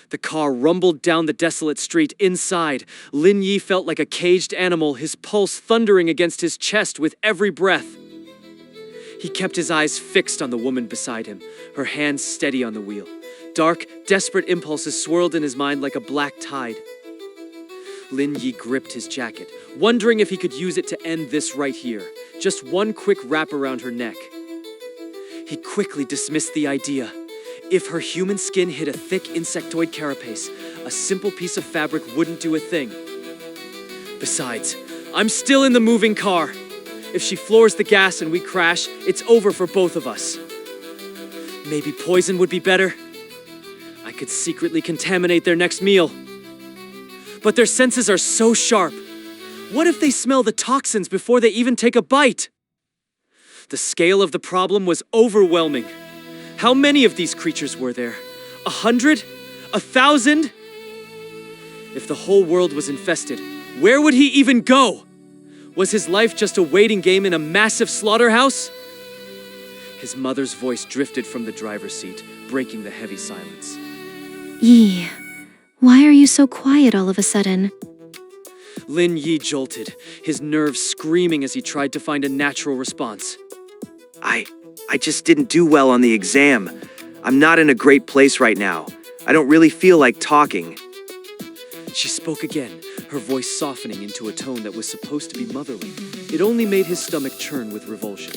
The car rumbled down the desolate street. Inside, Lin Yi felt like a caged animal, his pulse thundering against his chest with every breath. He kept his eyes fixed on the woman beside him, her hands steady on the wheel. Dark, desperate impulses swirled in his mind like a black tide. Lin Yi gripped his jacket, wondering if he could use it to end this right here. Just one quick wrap around her neck. He quickly dismissed the idea. If her human skin hit a thick insectoid carapace, a simple piece of fabric wouldn't do a thing. Besides, I'm still in the moving car. If she floors the gas and we crash, it's over for both of us. Maybe poison would be better. I could secretly contaminate their next meal. But their senses are so sharp. What if they smell the toxins before they even take a bite? The scale of the problem was overwhelming. How many of these creatures were there? 100? 1,000? If the whole world was infested, where would he even go? Was his life just a waiting game in a massive slaughterhouse? His mother's voice drifted from the driver's seat, breaking the heavy silence. Yi, why are you so quiet all of a sudden? Lin Yi jolted, his nerves screaming as he tried to find a natural response. I just didn't do well on the exam. I'm not in a great place right now. I don't really feel like talking. She spoke again, her voice softening into a tone that was supposed to be motherly. It only made his stomach churn with revulsion.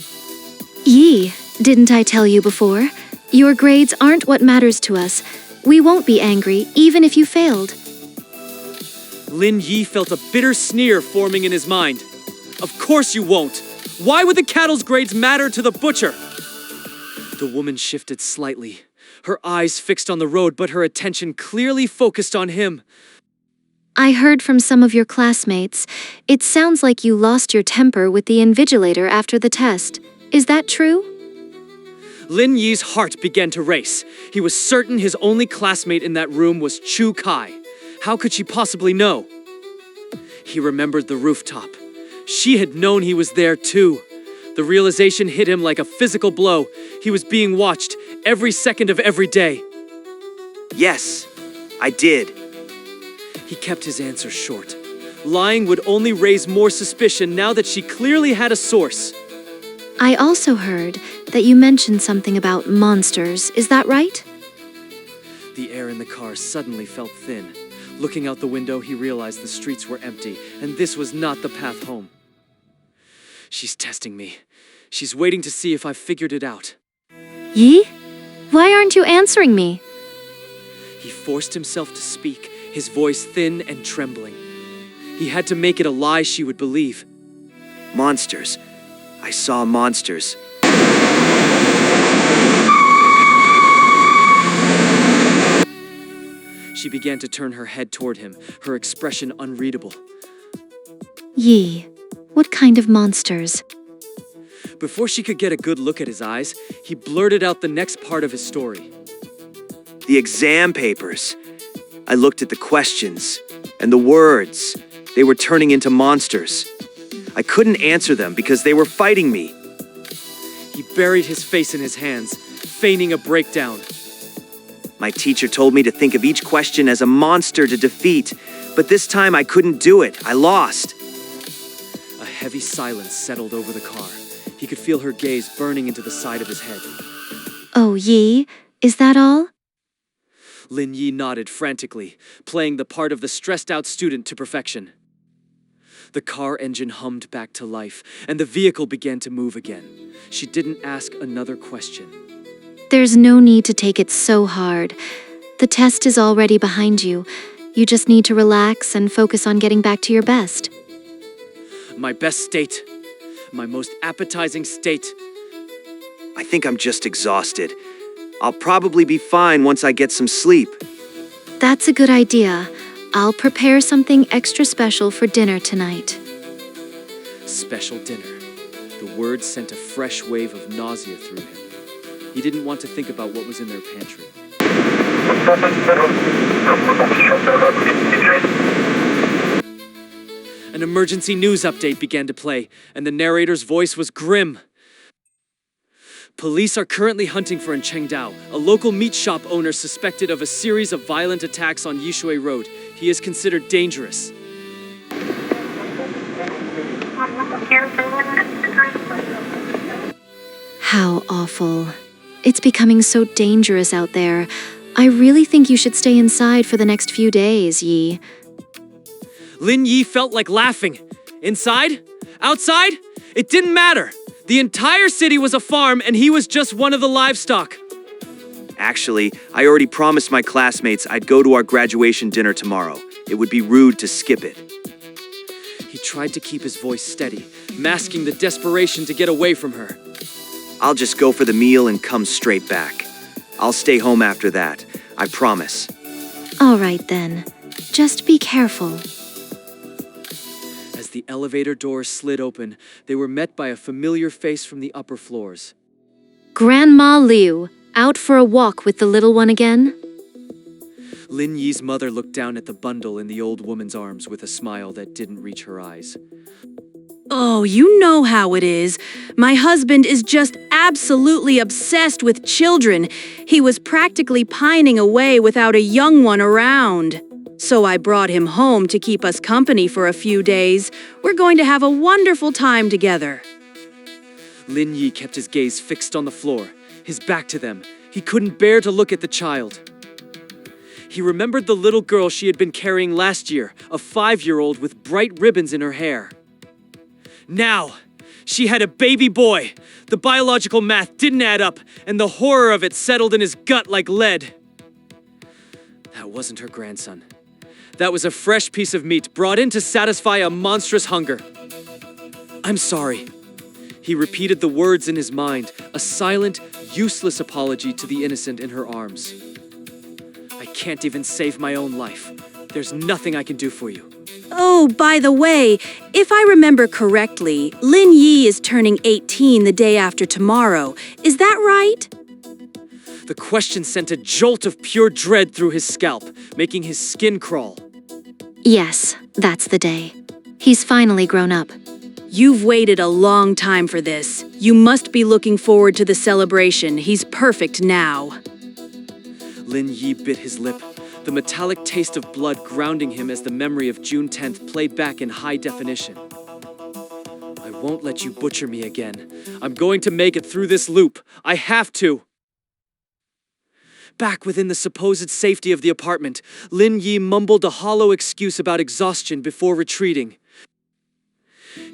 Yi, didn't I tell you before? Your grades aren't what matters to us. We won't be angry, even if you failed. Lin Yi felt a bitter sneer forming in his mind. Of course you won't! Why would the cattle's grades matter to the butcher? The woman shifted slightly, her eyes fixed on the road, but her attention clearly focused on him. I heard from some of your classmates. It sounds like you lost your temper with the invigilator after the test. Is that true? Lin Yi's heart began to race. He was certain his only classmate in that room was Chu Kai. How could she possibly know? He remembered the rooftop. She had known he was there too. The realization hit him like a physical blow. He was being watched every second of every day. Yes, I did. He kept his answer short. Lying would only raise more suspicion now that she clearly had a source. I also heard that you mentioned something about monsters. Is that right? The air in the car suddenly felt thin. Looking out the window, he realized the streets were empty, and this was not the path home. She's testing me. She's waiting to see if I've figured it out. Yi? Why aren't you answering me? He forced himself to speak, his voice thin and trembling. He had to make it a lie she would believe. Monsters. I saw monsters. She began to turn her head toward him, her expression unreadable. Yi, what kind of monsters? Before she could get a good look at his eyes, he blurted out the next part of his story. The exam papers. I looked at the questions and the words. They were turning into monsters. I couldn't answer them because they were fighting me. He buried his face in his hands, feigning a breakdown. My teacher told me to think of each question as a monster to defeat, but this time I couldn't do it. I lost. A heavy silence settled over the car. He could feel her gaze burning into the side of his head. Oh, Yi, is that all? Lin Yi nodded frantically, playing the part of the stressed-out student to perfection. The car engine hummed back to life, and the vehicle began to move again. She didn't ask another question. There's no need to take it so hard. The test is already behind you. You just need to relax and focus on getting back to your best. My best state. My most appetizing state. I think I'm just exhausted. I'll probably be fine once I get some sleep. That's a good idea. I'll prepare something extra special for dinner tonight. Special dinner. The word sent a fresh wave of nausea through him. He didn't want to think about what was in their pantry. An emergency news update began to play, and the narrator's voice was grim. Police are currently hunting for Chengdao, a local meat shop owner suspected of a series of violent attacks on Yishui Road. He is considered dangerous. How awful. It's becoming so dangerous out there. I really think you should stay inside for the next few days, Yi. Lin Yi felt like laughing. Inside? Outside? It didn't matter. The entire city was a farm and he was just one of the livestock. Actually, I already promised my classmates I'd go to our graduation dinner tomorrow. It would be rude to skip it. He tried to keep his voice steady, masking the desperation to get away from her. I'll just go for the meal and come straight back. I'll stay home after that, I promise. All right then. Just be careful. As the elevator doors slid open, they were met by a familiar face from the upper floors. Grandma Liu, out for a walk with the little one again? Lin Yi's mother looked down at the bundle in the old woman's arms with a smile that didn't reach her eyes. Oh, you know how it is. My husband is just absolutely obsessed with children. He was practically pining away without a young one around. So I brought him home to keep us company for a few days. We're going to have a wonderful time together. Lin Yi kept his gaze fixed on the floor, his back to them. He couldn't bear to look at the child. He remembered the little girl she had been carrying last year, a 5-year-old with bright ribbons in her hair. Now, she had a baby boy. The biological math didn't add up, and the horror of it settled in his gut like lead. That wasn't her grandson. That was a fresh piece of meat brought in to satisfy a monstrous hunger. I'm sorry. He repeated the words in his mind, a silent, useless apology to the innocent in her arms. I can't even save my own life. There's nothing I can do for you. Oh, by the way, if I remember correctly, Lin Yi is turning 18 the day after tomorrow. Is that right? The question sent a jolt of pure dread through his scalp, making his skin crawl. Yes, that's the day. He's finally grown up. You've waited a long time for this. You must be looking forward to the celebration. He's perfect now. Lin Yi bit his lip, the metallic taste of blood grounding him as the memory of June 10th played back in high definition. I won't let you butcher me again. I'm going to make it through this loop. I have to. Back within the supposed safety of the apartment, Lin Yi mumbled a hollow excuse about exhaustion before retreating.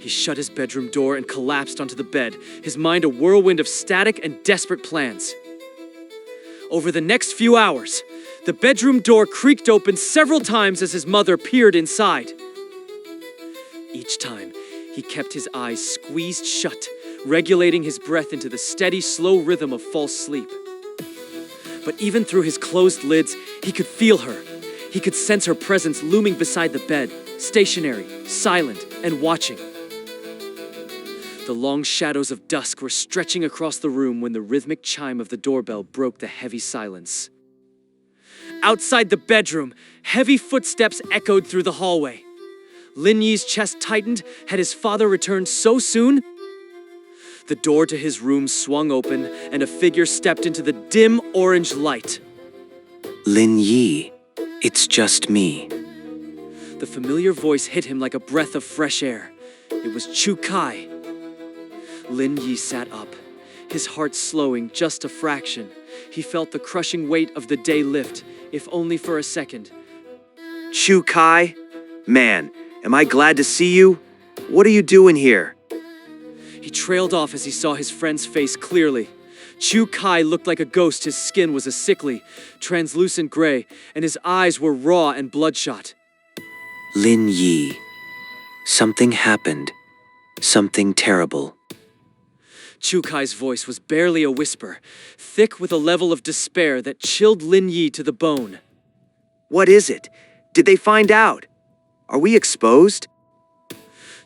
He shut his bedroom door and collapsed onto the bed, his mind a whirlwind of static and desperate plans. Over the next few hours, the bedroom door creaked open several times as his mother peered inside. Each time, he kept his eyes squeezed shut, regulating his breath into the steady, slow rhythm of false sleep. But even through his closed lids, he could feel her. He could sense her presence looming beside the bed, stationary, silent, and watching. The long shadows of dusk were stretching across the room when the rhythmic chime of the doorbell broke the heavy silence. Outside the bedroom, heavy footsteps echoed through the hallway. Lin Yi's chest tightened. Had his father returned so soon? The door to his room swung open, and a figure stepped into the dim orange light. Lin Yi, it's just me. The familiar voice hit him like a breath of fresh air. It was Chu Kai. Lin Yi sat up, his heart slowing just a fraction. He felt the crushing weight of the day lift, if only for a second. Chu Kai? Man, am I glad to see you? What are you doing here? He trailed off as he saw his friend's face clearly. Chu Kai looked like a ghost. His skin was a sickly, translucent gray, and his eyes were raw and bloodshot. Lin Yi. Something happened. Something terrible. Chu Kai's voice was barely a whisper, thick with a level of despair that chilled Lin Yi to the bone. What is it? Did they find out? Are we exposed?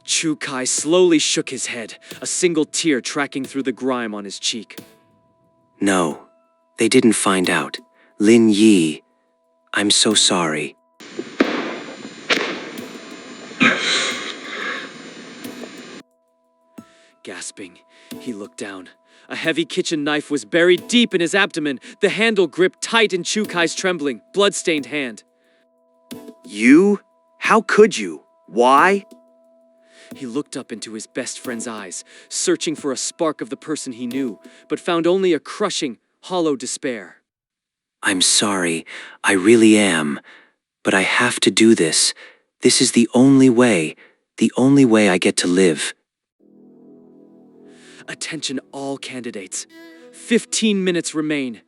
Chu Kai slowly shook his head, a single tear tracking through the grime on his cheek. No, they didn't find out. Lin Yi, I'm so sorry. Gasping, he looked down. A heavy kitchen knife was buried deep in his abdomen, the handle gripped tight in Chu Kai's trembling, blood-stained hand. You? How could you? Why? He looked up into his best friend's eyes, searching for a spark of the person he knew, but found only a crushing, hollow despair. I'm sorry, I really am. But I have to do this. This is the only way I get to live. Attention all candidates. 15 minutes remain.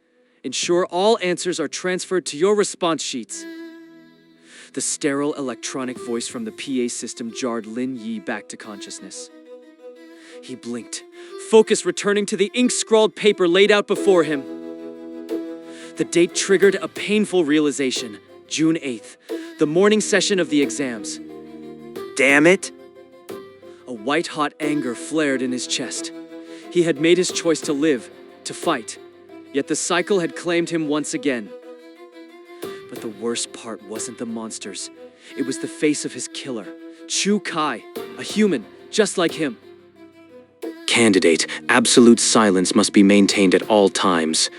Ensure all answers are transferred to your response sheets. The sterile electronic voice from the PA system jarred Lin Yi back to consciousness. He blinked, focus returning to the ink-scrawled paper laid out before him. The date triggered a painful realization, June 8th, the morning session of the exams. Damn it! A white-hot anger flared in his chest. He had made his choice to live, to fight, yet the cycle had claimed him once again. But the worst part wasn't the monsters. It was the face of his killer, Chu Kai, a human, just like him. Candidate, absolute silence must be maintained at all times.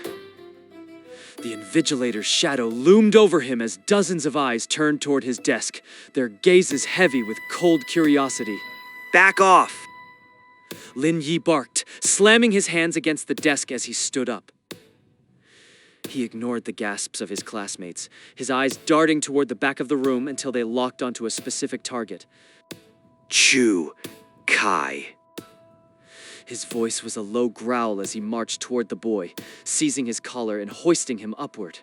The invigilator's shadow loomed over him as dozens of eyes turned toward his desk, their gazes heavy with cold curiosity. Back off! Lin Yi barked, slamming his hands against the desk as he stood up. He ignored the gasps of his classmates, his eyes darting toward the back of the room until they locked onto a specific target. Chu Kai. His voice was a low growl as he marched toward the boy, seizing his collar and hoisting him upward.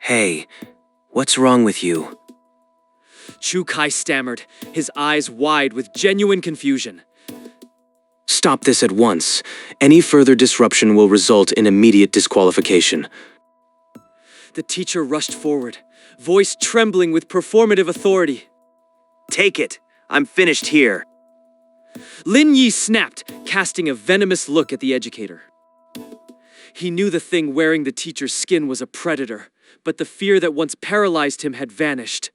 Hey, what's wrong with you? Chu Kai stammered, his eyes wide with genuine confusion. Stop this at once. Any further disruption will result in immediate disqualification. The teacher rushed forward, voice trembling with performative authority. Take it. I'm finished here. Lin Yi snapped, casting a venomous look at the educator. He knew the thing wearing the teacher's skin was a predator, but the fear that once paralyzed him had vanished.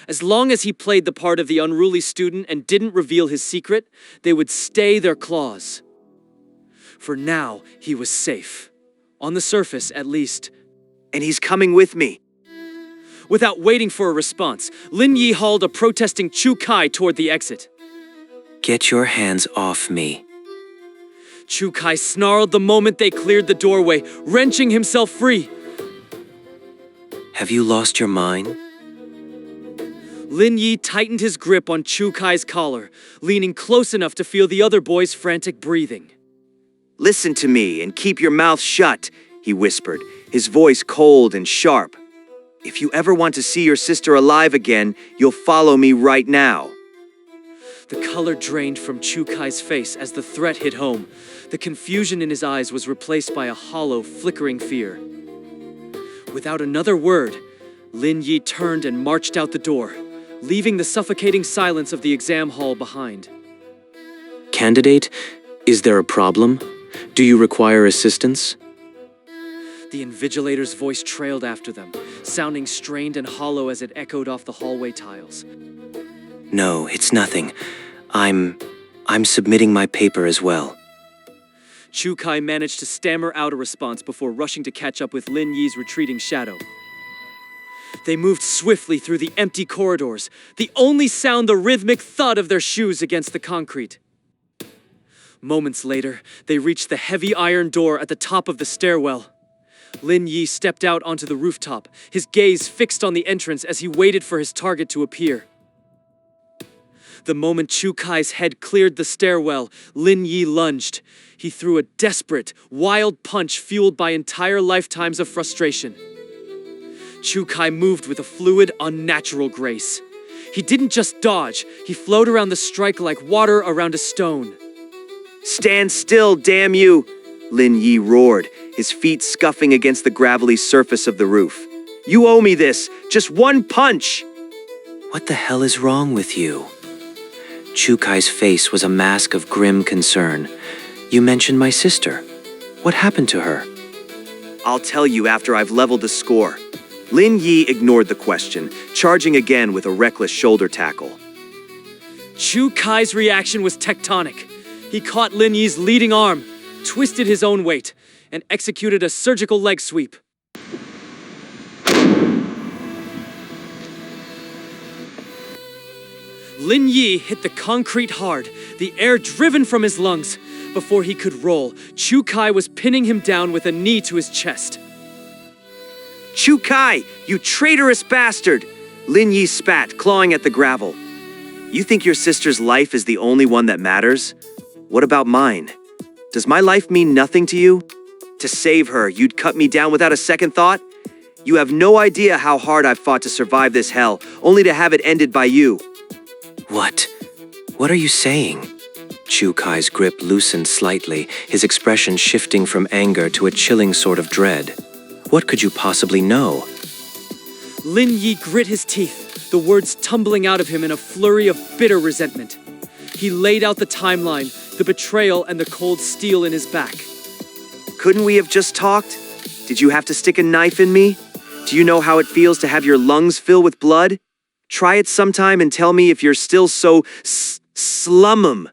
As long as he played the part of the unruly student and didn't reveal his secret, they would stay their claws. For now, he was safe. On the surface, at least. And he's coming with me. Without waiting for a response, Lin Yi hauled a protesting Chu Kai toward the exit. Get your hands off me. Chu Kai snarled the moment they cleared the doorway, wrenching himself free. Have you lost your mind? Lin Yi tightened his grip on Chu Kai's collar, leaning close enough to feel the other boy's frantic breathing. Listen to me and keep your mouth shut, he whispered, his voice cold and sharp. If you ever want to see your sister alive again, you'll follow me right now. The color drained from Chu Kai's face as the threat hit home. The confusion in his eyes was replaced by a hollow, flickering fear. Without another word, Lin Yi turned and marched out the door, leaving the suffocating silence of the exam hall behind. Candidate, is there a problem? Do you require assistance? The invigilator's voice trailed after them, sounding strained and hollow as it echoed off the hallway tiles. No, it's nothing. I'm submitting my paper as well. Chu Kai managed to stammer out a response before rushing to catch up with Lin Yi's retreating shadow. They moved swiftly through the empty corridors, the only sound the rhythmic thud of their shoes against the concrete. Moments later, they reached the heavy iron door at the top of the stairwell. Lin Yi stepped out onto the rooftop, his gaze fixed on the entrance as he waited for his target to appear. The moment Chu Kai's head cleared the stairwell, Lin Yi lunged. He threw a desperate, wild punch fueled by entire lifetimes of frustration. Chu Kai moved with a fluid, unnatural grace. He didn't just dodge, he flowed around the strike like water around a stone. Stand still, damn you! Lin Yi roared, his feet scuffing against the gravelly surface of the roof. You owe me this, just one punch! What the hell is wrong with you? Chu Kai's face was a mask of grim concern. You mentioned my sister. What happened to her? I'll tell you after I've leveled the score. Lin Yi ignored the question, charging again with a reckless shoulder tackle. Chu Kai's reaction was tectonic. He caught Lin Yi's leading arm, twisted his own weight, and executed a surgical leg sweep. Lin Yi hit the concrete hard, the air driven from his lungs. Before he could roll, Chu Kai was pinning him down with a knee to his chest. Chu Kai, you traitorous bastard! Lin Yi spat, clawing at the gravel. You think your sister's life is the only one that matters? What about mine? Does my life mean nothing to you? To save her, you'd cut me down without a second thought? You have no idea how hard I've fought to survive this hell, only to have it ended by you. What? What are you saying? Chu Kai's grip loosened slightly, his expression shifting from anger to a chilling sort of dread. What could you possibly know? Lin Yi grit his teeth, the words tumbling out of him in a flurry of bitter resentment. He laid out the timeline, the betrayal and the cold steel in his back. Couldn't we have just talked? Did you have to stick a knife in me? Do you know how it feels to have your lungs fill with blood? Try it sometime and tell me if you're still so slummum.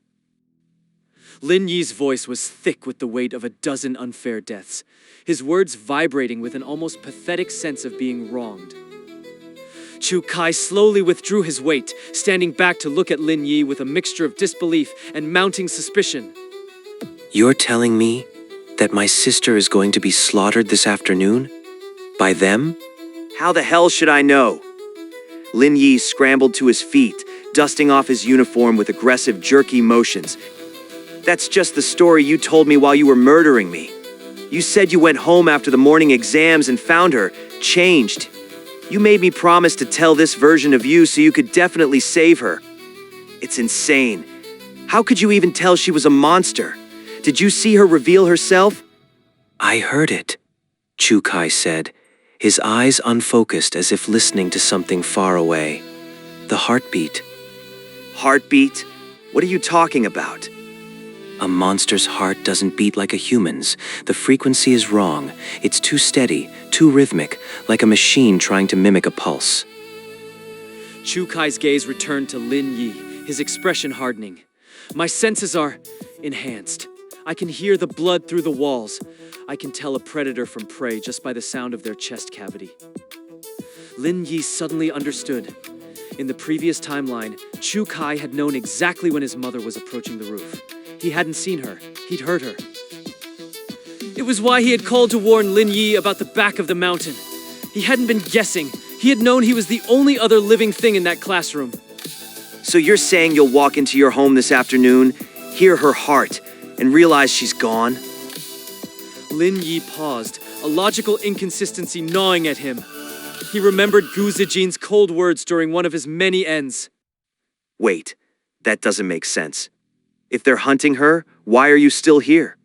Lin Yi's voice was thick with the weight of a dozen unfair deaths, his words vibrating with an almost pathetic sense of being wronged. Chu Kai slowly withdrew his weight, standing back to look at Lin Yi with a mixture of disbelief and mounting suspicion. You're telling me that my sister is going to be slaughtered this afternoon? By them? How the hell should I know? Lin Yi scrambled to his feet, dusting off his uniform with aggressive, jerky motions. That's just the story you told me while you were murdering me. You said you went home after the morning exams and found her, changed. You made me promise to tell this version of you so you could definitely save her. It's insane. How could you even tell she was a monster? Did you see her reveal herself? I heard it, Chu Kai said, his eyes unfocused as if listening to something far away. The heartbeat. Heartbeat? What are you talking about? A monster's heart doesn't beat like a human's. The frequency is wrong. It's too steady, too rhythmic, like a machine trying to mimic a pulse. Chu Kai's gaze returned to Lin Yi, his expression hardening. My senses are enhanced. I can hear the blood through the walls. I can tell a predator from prey just by the sound of their chest cavity. Lin Yi suddenly understood. In the previous timeline, Chu Kai had known exactly when his mother was approaching the roof. He hadn't seen her. He'd heard her. It was why he had called to warn Lin Yi about the back of the mountain. He hadn't been guessing. He had known he was the only other living thing in that classroom. So you're saying you'll walk into your home this afternoon, hear her heart, and realize she's gone? Lin Yi paused, a logical inconsistency gnawing at him. He remembered Gu Zijin's cold words during one of his many ends. Wait, that doesn't make sense. If they're hunting her, why are you still here?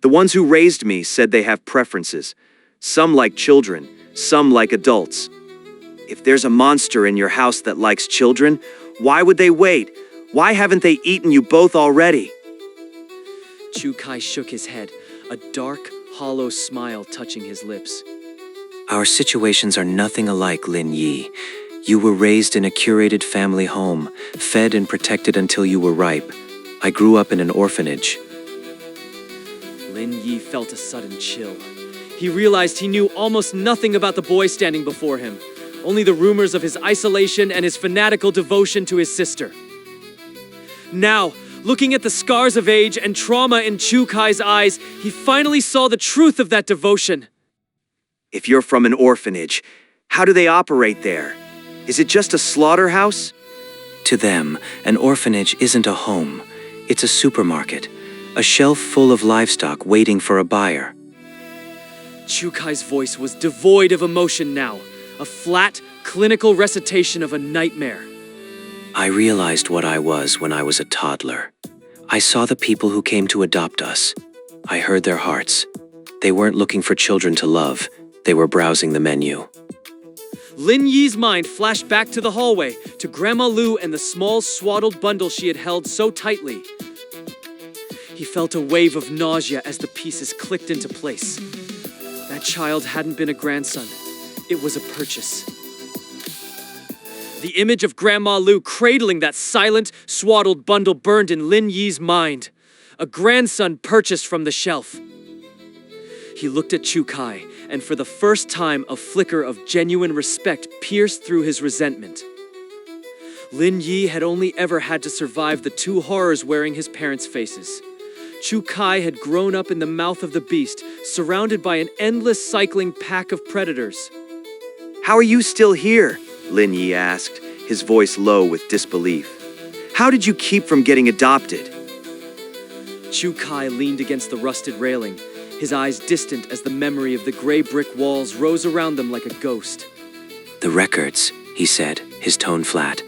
The ones who raised me said they have preferences. Some like children, some like adults. If there's a monster in your house that likes children, why would they wait? Why haven't they eaten you both already? Chu Kai shook his head, a dark, hollow smile touching his lips. Our situations are nothing alike, Lin Yi. You were raised in a curated family home, fed and protected until you were ripe. I grew up in an orphanage. Lin Yi felt a sudden chill. He realized he knew almost nothing about the boy standing before him, only the rumors of his isolation and his fanatical devotion to his sister. Now, looking at the scars of age and trauma in Chu Kai's eyes, he finally saw the truth of that devotion. If you're from an orphanage, how do they operate there? Is it just a slaughterhouse? To them, an orphanage isn't a home. It's a supermarket, a shelf full of livestock waiting for a buyer. Chu Kai's voice was devoid of emotion now, a flat, clinical recitation of a nightmare. I realized what I was when I was a toddler. I saw the people who came to adopt us. I heard their hearts. They weren't looking for children to love. They were browsing the menu. Lin Yi's mind flashed back to the hallway, to Grandma Lu and the small swaddled bundle she had held so tightly. He felt a wave of nausea as the pieces clicked into place. That child hadn't been a grandson. It was a purchase. The image of Grandma Lu cradling that silent, swaddled bundle burned in Lin Yi's mind. a grandson purchased from the shelf. He looked at Chu Kai, and for the first time, a flicker of genuine respect pierced through his resentment. Lin Yi had only ever had to survive the two horrors wearing his parents' faces. Chu Kai had grown up in the mouth of the beast, surrounded by an endless cycling pack of predators. How are you still here? Lin Yi asked, his voice low with disbelief. How did you keep from getting adopted? Chu Kai leaned against the rusted railing, his eyes distant as the memory of the gray brick walls rose around them like a ghost. The records, he said, his tone flat.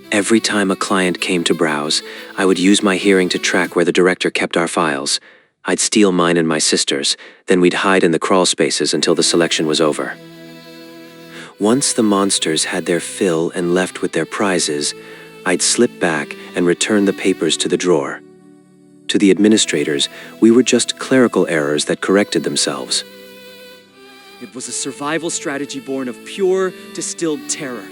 Every time a client came to browse, I would use my hearing to track where the director kept our files. I'd steal mine and my sister's, then we'd hide in the crawl spaces until the selection was over. Once the monsters had their fill and left with their prizes, I'd slip back and return the papers to the drawer. To the administrators, we were just clerical errors that corrected themselves. It was a survival strategy born of pure, distilled terror.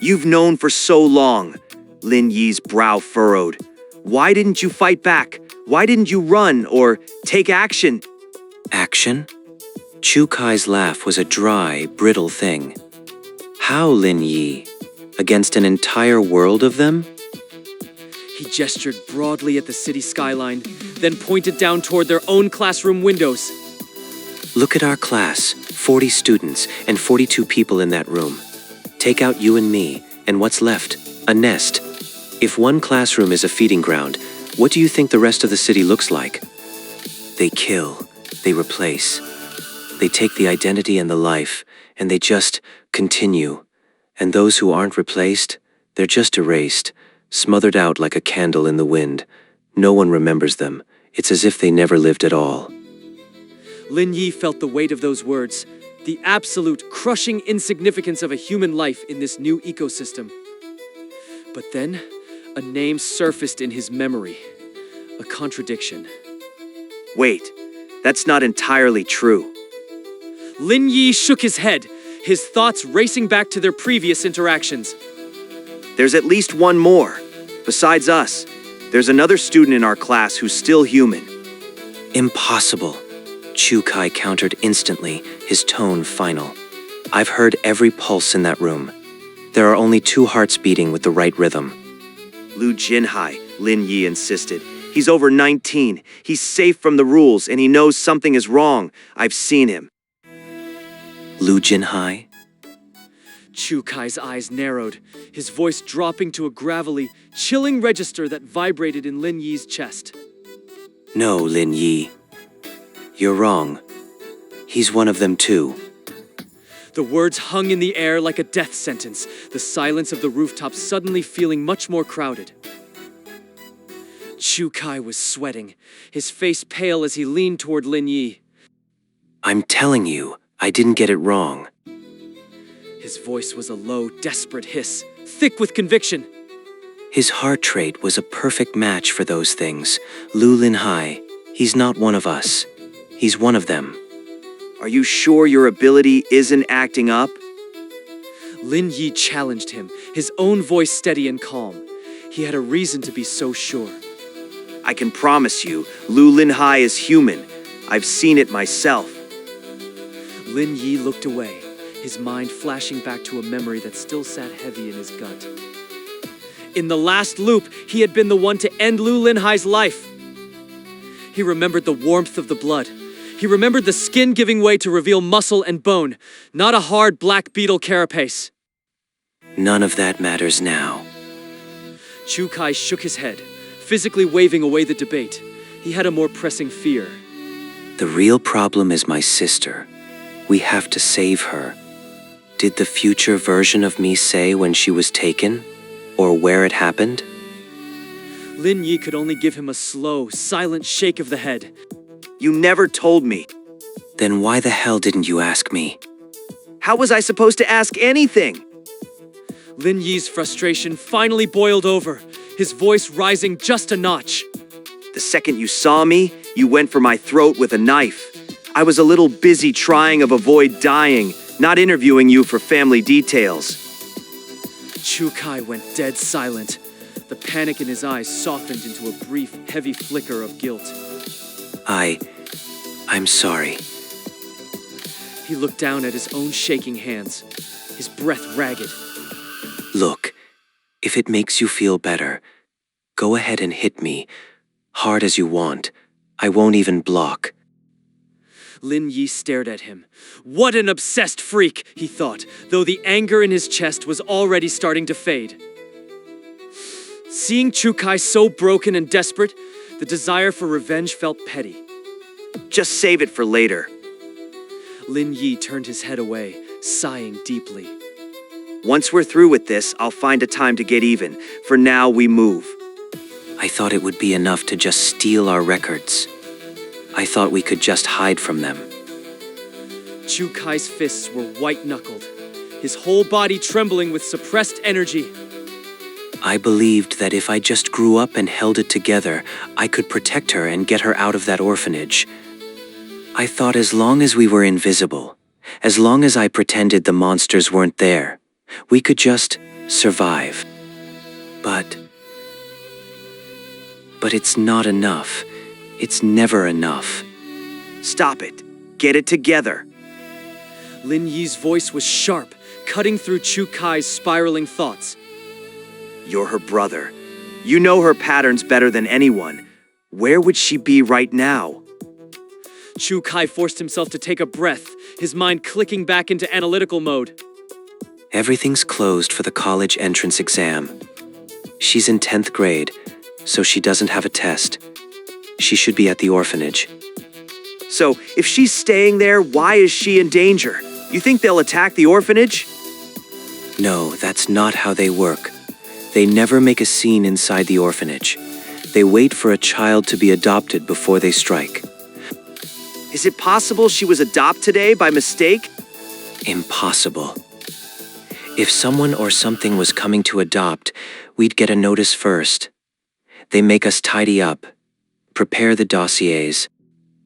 You've known for so long. Lin Yi's brow furrowed. Why didn't you fight back? Why didn't you run or take action? Action? Chu Kai's laugh was a dry, brittle thing. How, Lin Yi? Against an entire world of them? He gestured broadly at the city skyline, then pointed down toward their own classroom windows. Look at our class, 40 students and 42 people in that room. Take out you and me, and what's left? A nest. If one classroom is a feeding ground, what do you think the rest of the city looks like? They kill, they replace. They take the identity and the life, and they just continue. And those who aren't replaced, they're just erased, smothered out like a candle in the wind. No one remembers them. It's as if they never lived at all. Lin Yi felt the weight of those words, the absolute crushing insignificance of a human life in this new ecosystem. But then, a name surfaced in his memory. A contradiction. Wait, that's not entirely true. Lin Yi shook his head, his thoughts racing back to their previous interactions. There's at least one more. Besides us, there's another student in our class who's still human. Impossible. Chu Kai countered instantly, his tone final. I've heard every pulse in that room. There are only 2 hearts beating with the right rhythm. Lu Jinhai, Lin Yi insisted. He's over 19. He's safe from the rules, and he knows something is wrong. I've seen him. Lu Jinhai? Chu Kai's eyes narrowed, his voice dropping to a gravelly, chilling register that vibrated in Lin Yi's chest. No, Lin Yi. You're wrong. He's one of them too. The words hung in the air like a death sentence, the silence of the rooftop suddenly feeling much more crowded. Chu Kai was sweating, his face pale as he leaned toward Lin Yi. I'm telling you, I didn't get it wrong. His voice was a low, desperate hiss, thick with conviction. His heart trait was a perfect match for those things. Lu Linhai, he's not one of us. He's one of them. Are you sure your ability isn't acting up? Lin Yi challenged him, his own voice steady and calm. He had a reason to be so sure. I can promise you, Lu Linhai is human. I've seen it myself. Lin Yi looked away, his mind flashing back to a memory that still sat heavy in his gut. In the last loop, he had been the one to end Lu Linhai's life. He remembered the warmth of the blood. He remembered the skin giving way to reveal muscle and bone, not a hard black beetle carapace. None of that matters now. Chu Kai shook his head, physically waving away the debate. He had a more pressing fear. The real problem is my sister. We have to save her. Did the future version of me say when she was taken? Or where it happened? Lin Yi could only give him a slow, silent shake of the head. You never told me. Then why the hell didn't you ask me? How was I supposed to ask anything? Lin Yi's frustration finally boiled over, his voice rising just a notch. The second you saw me, you went for my throat with a knife. I was a little busy trying to avoid dying, not interviewing you for family details. Chu Kai went dead silent. The panic in his eyes softened into a brief, heavy flicker of guilt. I'm sorry. He looked down at his own shaking hands, his breath ragged. Look, if it makes you feel better, go ahead and hit me, hard as you want. I won't even block. Lin Yi stared at him. What an obsessed freak, he thought, though the anger in his chest was already starting to fade. Seeing Chu Kai so broken and desperate, the desire for revenge felt petty. Just save it for later. Lin Yi turned his head away, sighing deeply. Once we're through with this, I'll find a time to get even. For now, we move. I thought it would be enough to just steal our records. I thought we could just hide from them. Chu Kai's fists were white-knuckled, his whole body trembling with suppressed energy. I believed that if I just grew up and held it together, I could protect her and get her out of that orphanage. I thought as long as we were invisible, as long as I pretended the monsters weren't there, we could just survive. But it's not enough. It's never enough. Stop it. Get it together. Lin Yi's voice was sharp, cutting through Chu Kai's spiraling thoughts. You're her brother. You know her patterns better than anyone. Where would she be right now? Chu Kai forced himself to take a breath, his mind clicking back into analytical mode. Everything's closed for the college entrance exam. She's in 10th grade, so she doesn't have a test. She should be at the orphanage. So, if she's staying there, why is she in danger? You think they'll attack the orphanage? No, that's not how they work. They never make a scene inside the orphanage. They wait for a child to be adopted before they strike. Is it possible she was adopted today by mistake? Impossible. If someone or something was coming to adopt, we'd get a notice first. They make us tidy up, prepare the dossiers.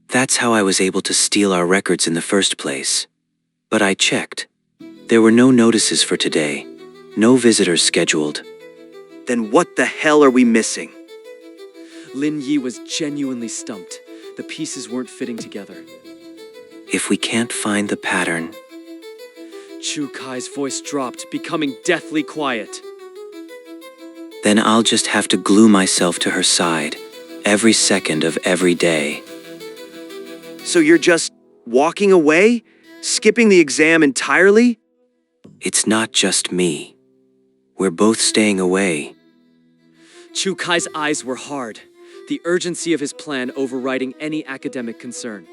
That's how I was able to steal our records in the first place. But I checked. There were no notices for today. No visitors scheduled. Then what the hell are we missing? Lin Yi was genuinely stumped. The pieces weren't fitting together. If we can't find the pattern... Chu Kai's voice dropped, becoming deathly quiet. Then I'll just have to glue myself to her side, every second of every day. So you're just walking away? Skipping the exam entirely? It's not just me. We're both staying away. Chu Kai's eyes were hard, the urgency of his plan overriding any academic concern.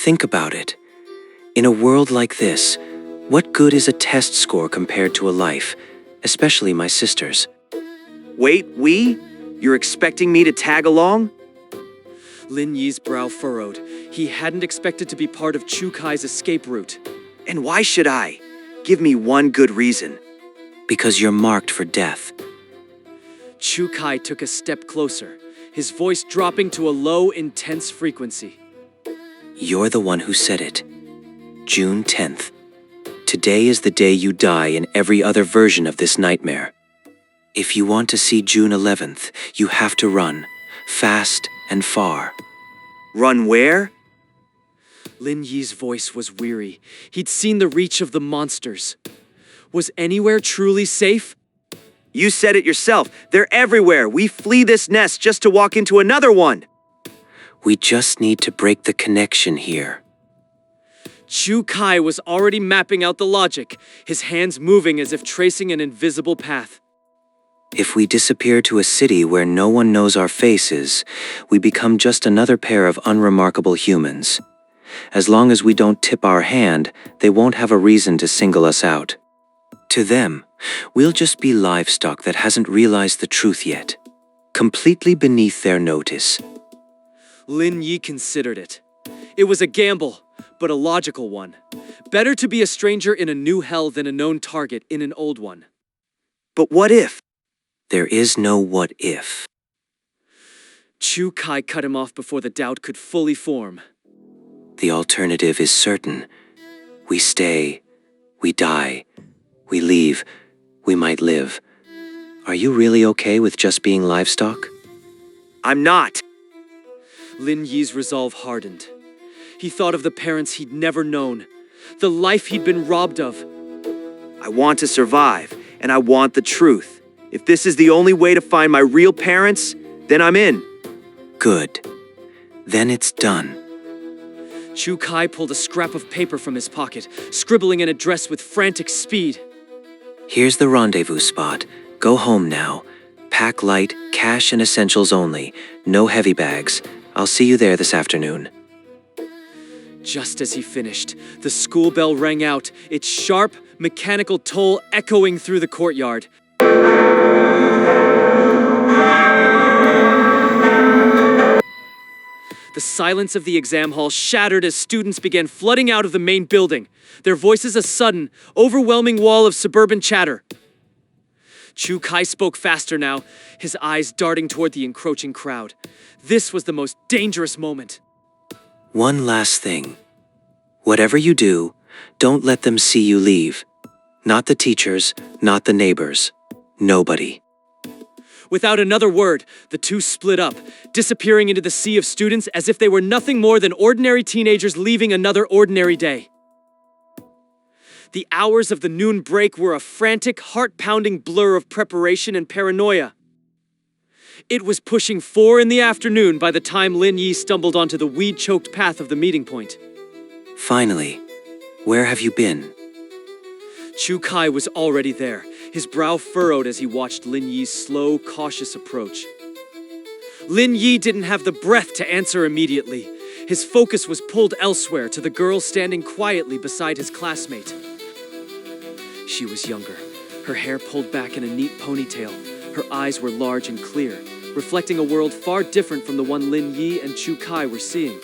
Think about it. In a world like this, what good is a test score compared to a life, especially my sister's? Wait, we? You're expecting me to tag along? Lin Yi's brow furrowed. He hadn't expected to be part of Chu Kai's escape route. And why should I? Give me one good reason. Because you're marked for death. Chu Kai took a step closer, his voice dropping to a low, intense frequency. You're the one who said it. June 10th. Today is the day you die in every other version of this nightmare. If you want to see June 11th, you have to run, fast and far. Run where? Lin Yi's voice was weary. He'd seen the reach of the monsters. Was anywhere truly safe? You said it yourself. They're everywhere. We flee this nest just to walk into another one. We just need to break the connection here. Chu Kai was already mapping out the logic, his hands moving as if tracing an invisible path. If we disappear to a city where no one knows our faces, we become just another pair of unremarkable humans. As long as we don't tip our hand, they won't have a reason to single us out. To them, we'll just be livestock that hasn't realized the truth yet, completely beneath their notice. Lin Yi considered it. It was a gamble, but a logical one. Better to be a stranger in a new hell than a known target in an old one. But what if? There is no what if. Chu Kai cut him off before the doubt could fully form. The alternative is certain. We stay, we die, we leave, we might live. Are you really okay with just being livestock? I'm not. Lin Yi's resolve hardened. He thought of the parents he'd never known, the life he'd been robbed of. I want to survive, and I want the truth. If this is the only way to find my real parents, then I'm in. Good. Then it's done. Chu Kai pulled a scrap of paper from his pocket, scribbling an address with frantic speed. Here's the rendezvous spot. Go home now. Pack light, cash and essentials only. No heavy bags. I'll see you there this afternoon. Just as he finished, the school bell rang out, its sharp, mechanical toll echoing through the courtyard. The silence of the exam hall shattered as students began flooding out of the main building, their voices a sudden, overwhelming wall of suburban chatter. Chu Kai spoke faster now, his eyes darting toward the encroaching crowd. This was the most dangerous moment. One last thing. Whatever you do, don't let them see you leave. Not the teachers, not the neighbors. Nobody. Without another word, the two split up, disappearing into the sea of students as if they were nothing more than ordinary teenagers leaving another ordinary day. The hours of the noon break were a frantic, heart-pounding blur of preparation and paranoia. It was pushing 4 in the afternoon by the time Lin Yi stumbled onto the weed-choked path of the meeting point. Finally, where have you been? Chu Kai was already there, his brow furrowed as he watched Lin Yi's slow, cautious approach. Lin Yi didn't have the breath to answer immediately. His focus was pulled elsewhere to the girl standing quietly beside his classmate. She was younger, her hair pulled back in a neat ponytail. Her eyes were large and clear, reflecting a world far different from the one Lin Yi and Chu Kai were seeing.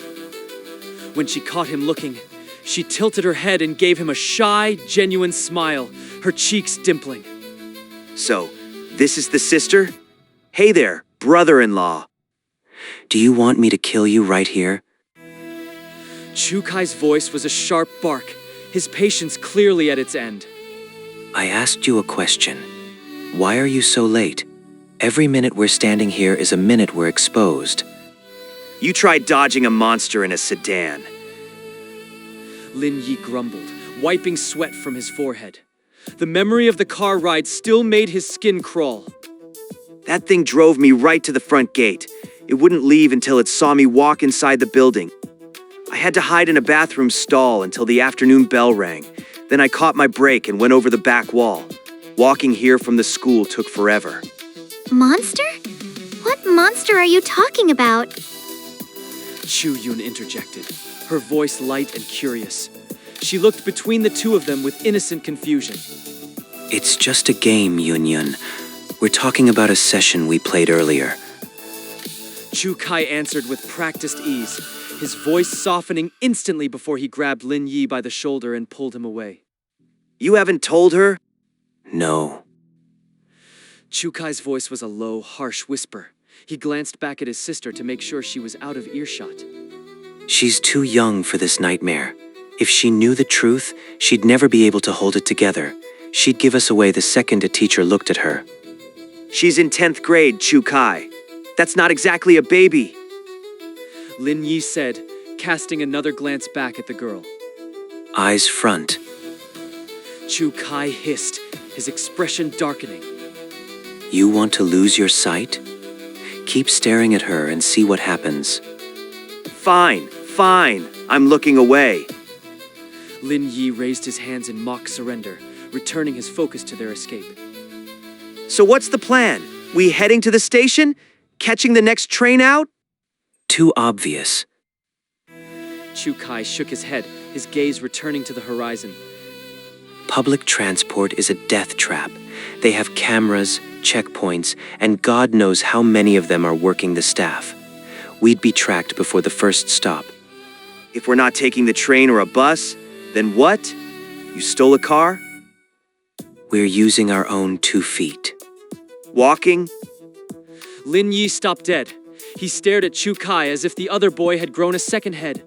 When she caught him looking, she tilted her head and gave him a shy, genuine smile, her cheeks dimpling. So, this is the sister? Hey there, brother-in-law. Do you want me to kill you right here? Chu Kai's voice was a sharp bark, his patience clearly at its end. I asked you a question. Why are you so late? Every minute we're standing here is a minute we're exposed. You tried dodging a monster in a sedan. Lin Yi grumbled, wiping sweat from his forehead. The memory of the car ride still made his skin crawl. That thing drove me right to the front gate. It wouldn't leave until it saw me walk inside the building. I had to hide in a bathroom stall until the afternoon bell rang. Then I caught my break and went over the back wall. Walking here from the school took forever. Monster? What monster are you talking about? Chu Yun interjected, her voice light and curious. She looked between the two of them with innocent confusion. It's just a game, Yun Yun. We're talking about a session we played earlier. Chu Kai answered with practiced ease, his voice softening instantly before he grabbed Lin Yi by the shoulder and pulled him away. You haven't told her? No. Chu Kai's voice was a low, harsh whisper. He glanced back at his sister to make sure she was out of earshot. She's too young for this nightmare. If she knew the truth, she'd never be able to hold it together. She'd give us away the second a teacher looked at her. She's in 10th grade, Chu Kai. That's not exactly a baby. Lin Yi said, casting another glance back at the girl. Eyes front. Chu Kai hissed, his expression darkening. You want to lose your sight? Keep staring at her and see what happens. Fine. I'm looking away. Lin Yi raised his hands in mock surrender, returning his focus to their escape. So what's the plan? We heading to the station? Catching the next train out? Too obvious. Chu Kai shook his head, his gaze returning to the horizon. Public transport is a death trap. They have cameras, checkpoints, and God knows how many of them are working the staff. We'd be tracked before the first stop. If we're not taking the train or a bus, then what? You stole a car? We're using our own 2 feet. Walking? Lin Yi stopped dead. He stared at Chu Kai as if the other boy had grown a second head.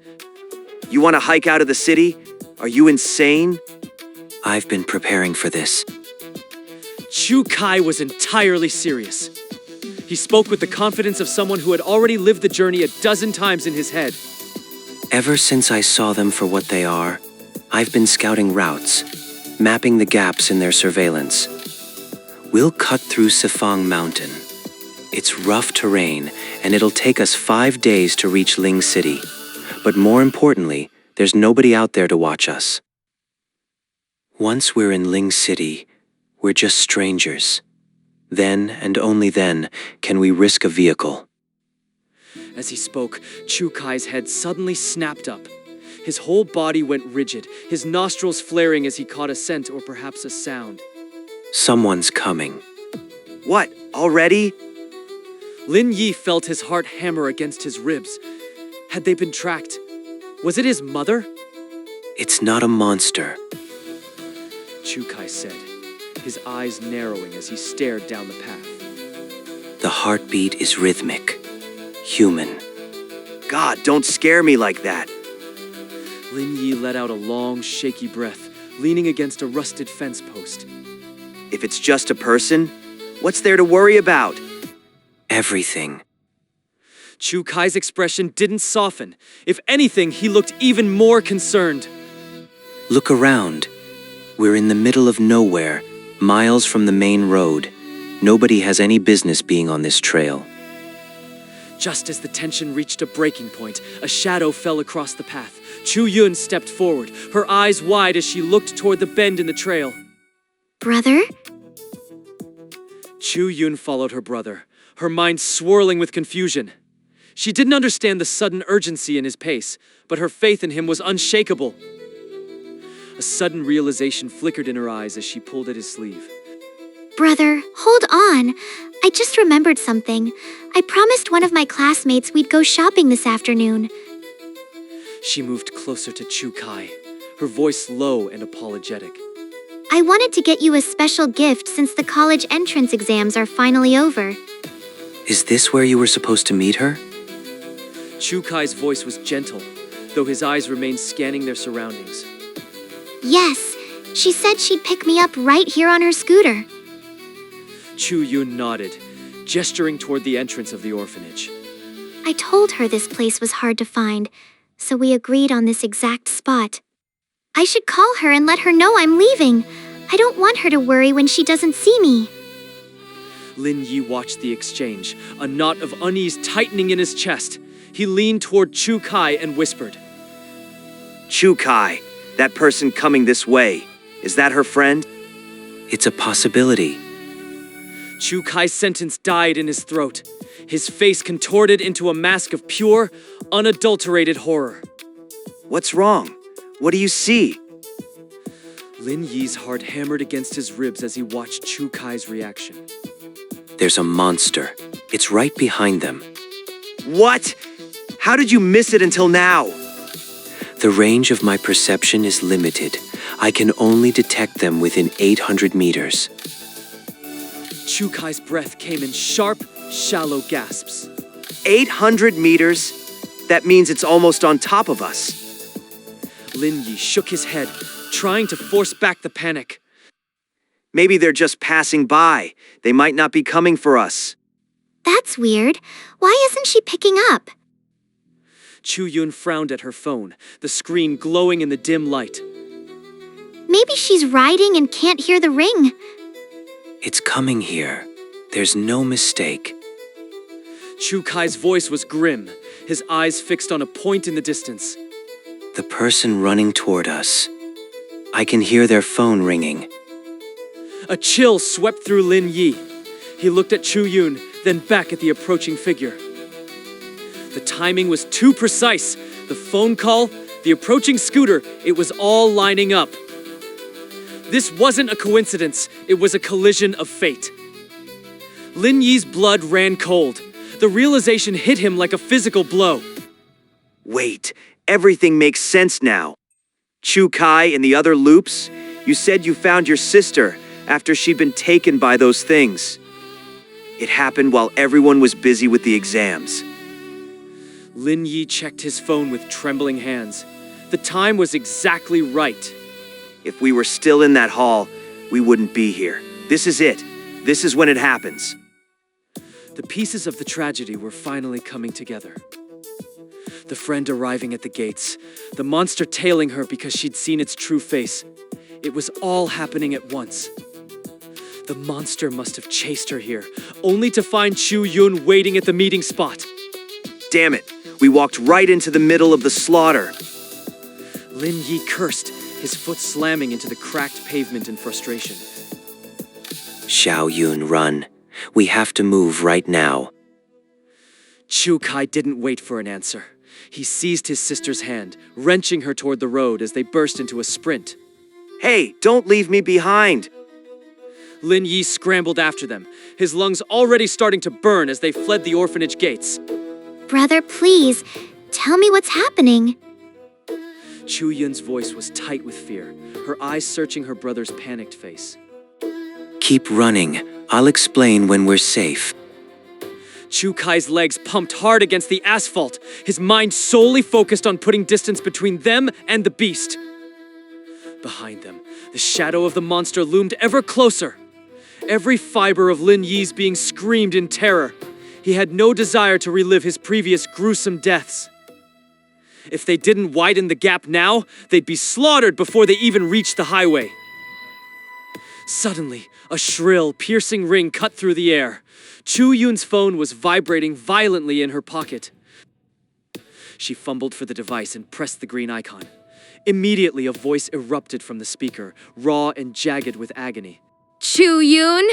You want to hike out of the city? Are you insane? I've been preparing for this. Chu Kai was entirely serious. He spoke with the confidence of someone who had already lived the journey a dozen times in his head. Ever since I saw them for what they are, I've been scouting routes, mapping the gaps in their surveillance. We'll cut through Sifang Mountain. It's rough terrain, and it'll take us 5 days to reach Ling City. But more importantly, there's nobody out there to watch us. Once we're in Ling City, we're just strangers. Then, and only then, can we risk a vehicle. As he spoke, Chu Kai's head suddenly snapped up. His whole body went rigid, his nostrils flaring as he caught a scent or perhaps a sound. Someone's coming. What, already? Lin Yi felt his heart hammer against his ribs. Had they been tracked? Was it his mother? It's not a monster. Chu Kai said, his eyes narrowing as he stared down the path. The heartbeat is rhythmic, human. God, don't scare me like that. Lin Yi let out a long, shaky breath, leaning against a rusted fence post. If it's just a person, what's there to worry about? Everything. Chu Kai's expression didn't soften. If anything, he looked even more concerned. Look around. We're in the middle of nowhere, miles from the main road. Nobody has any business being on this trail. Just as the tension reached a breaking point, a shadow fell across the path. Chu Yun stepped forward, her eyes wide as she looked toward the bend in the trail. Brother? Chu Yun followed her brother, her mind swirling with confusion. She didn't understand the sudden urgency in his pace, but her faith in him was unshakable. A sudden realization flickered in her eyes as she pulled at his sleeve. Brother, hold on. I just remembered something. I promised one of my classmates we'd go shopping this afternoon. She moved closer to Chu Kai, her voice low and apologetic. I wanted to get you a special gift since the college entrance exams are finally over. Is this where you were supposed to meet her? Chu Kai's voice was gentle, though his eyes remained scanning their surroundings. Yes, she said she'd pick me up right here on her scooter. Chu Yun nodded, gesturing toward the entrance of the orphanage. I told her this place was hard to find, so we agreed on this exact spot. I should call her and let her know I'm leaving. I don't want her to worry when she doesn't see me. Lin Yi watched the exchange, a knot of unease tightening in his chest. He leaned toward Chu Kai and whispered, Chu Kai, that person coming this way, is that her friend? It's a possibility. Chu Kai's sentence died in his throat, his face contorted into a mask of pure, unadulterated horror. What's wrong? What do you see? Lin Yi's heart hammered against his ribs as he watched Chu Kai's reaction. There's a monster. It's right behind them. What? How did you miss it until now? The range of my perception is limited. I can only detect them within 800 meters. Chu Kai's breath came in sharp, shallow gasps. 800 meters? That means it's almost on top of us. Lin Yi shook his head, trying to force back the panic. Maybe they're just passing by. They might not be coming for us. That's weird. Why isn't she picking up? Chu Yun frowned at her phone, the screen glowing in the dim light. Maybe she's riding and can't hear the ring. It's coming here. There's no mistake. Chu Kai's voice was grim, his eyes fixed on a point in the distance. The person running toward us. I can hear their phone ringing. A chill swept through Lin Yi. He looked at Chu Yun, then back at the approaching figure. The timing was too precise. The phone call, the approaching scooter, it was all lining up. This wasn't a coincidence, it was a collision of fate. Lin Yi's blood ran cold. The realization hit him like a physical blow. Wait, everything makes sense now. Chu Kai and the other loops, you said you found your sister after she'd been taken by those things. It happened while everyone was busy with the exams. Lin Yi checked his phone with trembling hands. The time was exactly right. If we were still in that hall, we wouldn't be here. This is it. This is when it happens. The pieces of the tragedy were finally coming together. The friend arriving at the gates, the monster tailing her because she'd seen its true face. It was all happening at once. The monster must have chased her here, only to find Chu Yun waiting at the meeting spot. Damn it, we walked right into the middle of the slaughter. Lin Yi cursed, his foot slamming into the cracked pavement in frustration. Xiao Yun, run. We have to move right now. Chu Kai didn't wait for an answer. He seized his sister's hand, wrenching her toward the road as they burst into a sprint. Hey, don't leave me behind. Lin Yi scrambled after them, his lungs already starting to burn as they fled the orphanage gates. Brother, please, tell me what's happening. Chu Yun's voice was tight with fear, her eyes searching her brother's panicked face. Keep running. I'll explain when we're safe. Chu Kai's legs pumped hard against the asphalt, his mind solely focused on putting distance between them and the beast. Behind them, the shadow of the monster loomed ever closer. Every fiber of Lin Yi's being screamed in terror. He had no desire to relive his previous gruesome deaths. If they didn't widen the gap now, they'd be slaughtered before they even reached the highway. Suddenly, a shrill, piercing ring cut through the air. Chu Yun's phone was vibrating violently in her pocket. She fumbled for the device and pressed the green icon. Immediately, a voice erupted from the speaker, raw and jagged with agony. Chu Yun?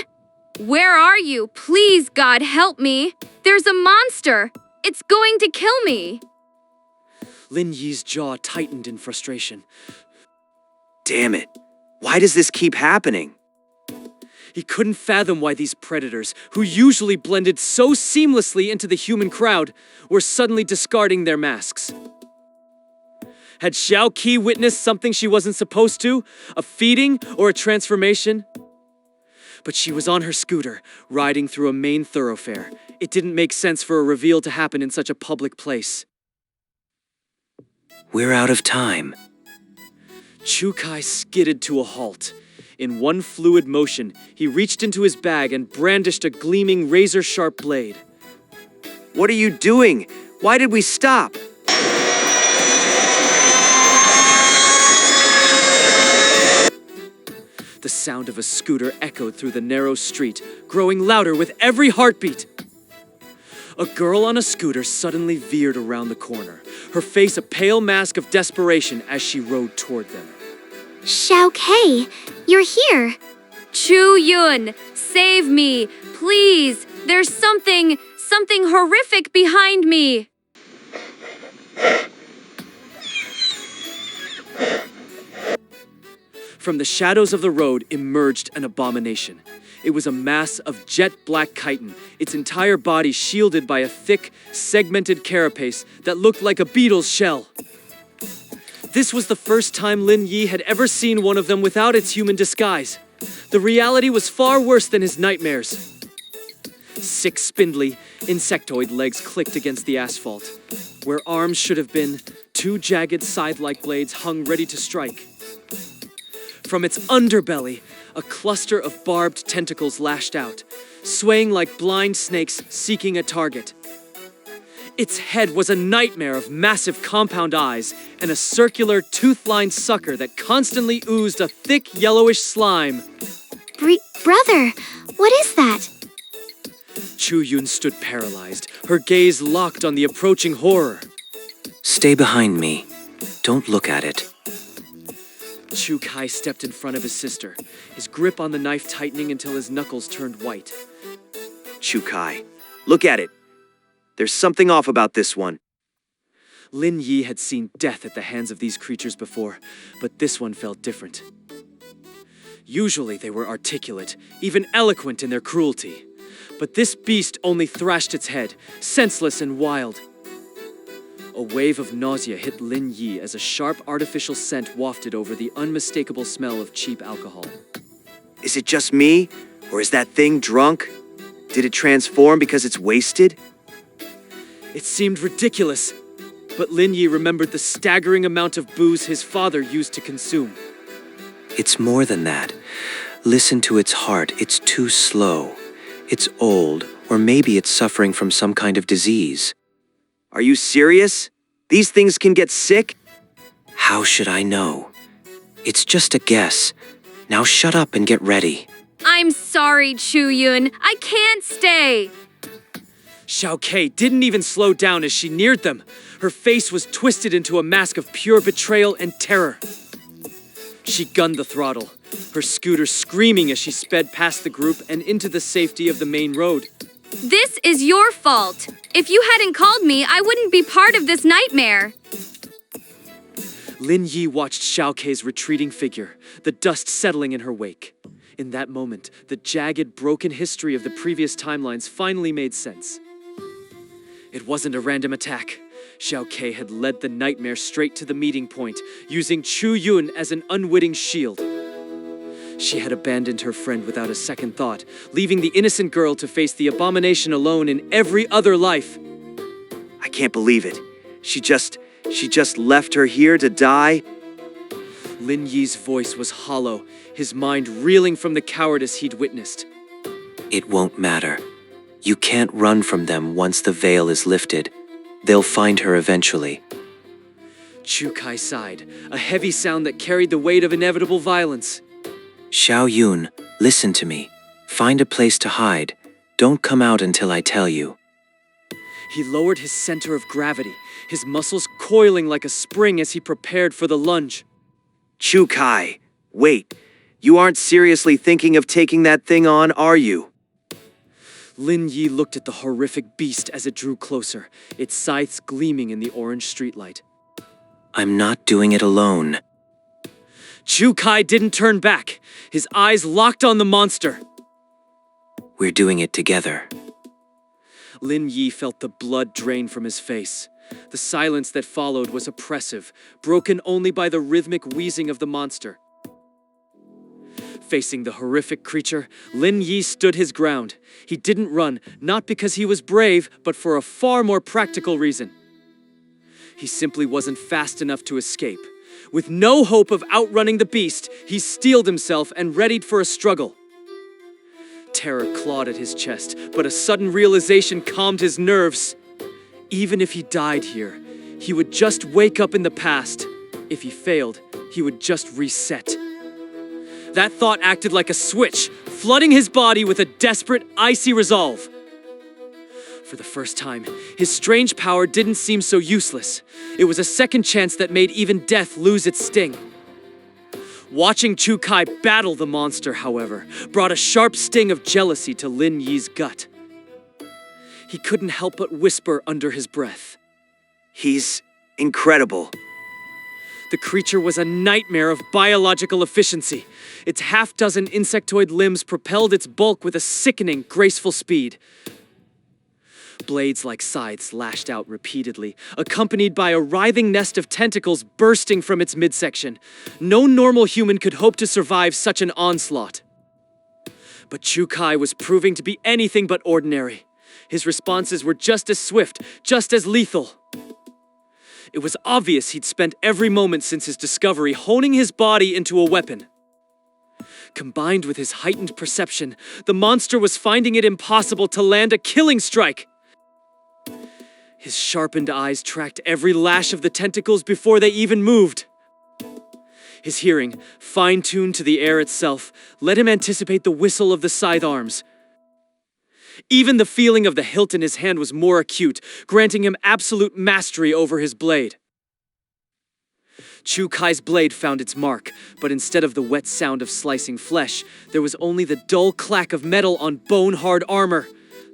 Where are you? Please, God, help me. There's a monster. It's going to kill me. Lin Yi's jaw tightened in frustration. Damn it. Why does this keep happening? He couldn't fathom why these predators, who usually blended so seamlessly into the human crowd, were suddenly discarding their masks. Had Xiao Qi witnessed something she wasn't supposed to? A feeding or a transformation? But she was on her scooter, riding through a main thoroughfare. It didn't make sense for a reveal to happen in such a public place. We're out of time. Chu Kai skidded to a halt. In one fluid motion, he reached into his bag and brandished a gleaming razor-sharp blade. What are you doing? Why did we stop? The sound of a scooter echoed through the narrow street, growing louder with every heartbeat. A girl on a scooter suddenly veered around the corner, her face a pale mask of desperation as she rode toward them. Xiao Kei, you're here. Chu Yun, save me, please. There's something horrific behind me. From the shadows of the road emerged an abomination. It was a mass of jet-black chitin, its entire body shielded by a thick, segmented carapace that looked like a beetle's shell. This was the first time Lin Yi had ever seen one of them without its human disguise. The reality was far worse than his nightmares. 6 spindly, insectoid legs clicked against the asphalt. Where arms should have been, 2 jagged scythe-like blades hung ready to strike. From its underbelly, a cluster of barbed tentacles lashed out, swaying like blind snakes seeking a target. Its head was a nightmare of massive compound eyes and a circular, tooth-lined sucker that constantly oozed a thick, yellowish slime. Brother, what is that? Chu Yun stood paralyzed, her gaze locked on the approaching horror. Stay behind me. Don't look at it. Chu Kai stepped in front of his sister, his grip on the knife tightening until his knuckles turned white. Chu Kai, look at it. There's something off about this one. Lin Yi had seen death at the hands of these creatures before, but this one felt different. Usually they were articulate, even eloquent in their cruelty. But this beast only thrashed its head, senseless and wild. A wave of nausea hit Lin Yi as a sharp artificial scent wafted over the unmistakable smell of cheap alcohol. Is it just me? Or is that thing drunk? Did it transform because it's wasted? It seemed ridiculous, but Lin Yi remembered the staggering amount of booze his father used to consume. It's more than that. Listen to its heart, it's too slow. It's old, or maybe it's suffering from some kind of disease. Are you serious? These things can get sick? How should I know? It's just a guess. Now shut up and get ready. I'm sorry, Chu-yun. I can't stay. Xiao Kei didn't even slow down as she neared them. Her face was twisted into a mask of pure betrayal and terror. She gunned the throttle, her scooter screaming as she sped past the group and into the safety of the main road. This is your fault. If you hadn't called me, I wouldn't be part of this nightmare. Lin Yi watched Xiao Kei's retreating figure, the dust settling in her wake. In that moment, the jagged, broken history of the previous timelines finally made sense. It wasn't a random attack. Xiao Kei had led the nightmare straight to the meeting point, using Chu-yun as an unwitting shield. She had abandoned her friend without a second thought, leaving the innocent girl to face the abomination alone in every other life. I can't believe it. She just left her here to die? Lin Yi's voice was hollow, his mind reeling from the cowardice he'd witnessed. It won't matter. You can't run from them once the veil is lifted. They'll find her eventually. Chu Kai sighed, a heavy sound that carried the weight of inevitable violence. Xiao Yun, listen to me. Find a place to hide. Don't come out until I tell you. He lowered his center of gravity, his muscles coiling like a spring as he prepared for the lunge. Chu Kai, wait. You aren't seriously thinking of taking that thing on, are you? Lin Yi looked at the horrific beast as it drew closer, its scythes gleaming in the orange streetlight. I'm not doing it alone. Chu Kai didn't turn back, his eyes locked on the monster. We're doing it together. Lin Yi felt the blood drain from his face. The silence that followed was oppressive, broken only by the rhythmic wheezing of the monster. Facing the horrific creature, Lin Yi stood his ground. He didn't run, not because he was brave, but for a far more practical reason. He simply wasn't fast enough to escape. With no hope of outrunning the beast, he steeled himself and readied for a struggle. Terror clawed at his chest, but a sudden realization calmed his nerves. Even if he died here, he would just wake up in the past. If he failed, he would just reset. That thought acted like a switch, flooding his body with a desperate, icy resolve. For the first time, his strange power didn't seem so useless. It was a second chance that made even death lose its sting. Watching Chu Kai battle the monster, however, brought a sharp sting of jealousy to Lin Yi's gut. He couldn't help but whisper under his breath. He's incredible. The creature was a nightmare of biological efficiency. Its half-dozen insectoid limbs propelled its bulk with a sickening, graceful speed. Blades like scythes lashed out repeatedly, accompanied by a writhing nest of tentacles bursting from its midsection. No normal human could hope to survive such an onslaught. But Chu Kai was proving to be anything but ordinary. His responses were just as swift, just as lethal. It was obvious he'd spent every moment since his discovery honing his body into a weapon. Combined with his heightened perception, the monster was finding it impossible to land a killing strike. His sharpened eyes tracked every lash of the tentacles before they even moved. His hearing, fine-tuned to the air itself, let him anticipate the whistle of the scythe arms. Even the feeling of the hilt in his hand was more acute, granting him absolute mastery over his blade. Chu Kai's blade found its mark, but instead of the wet sound of slicing flesh, there was only the dull clack of metal on bone-hard armor.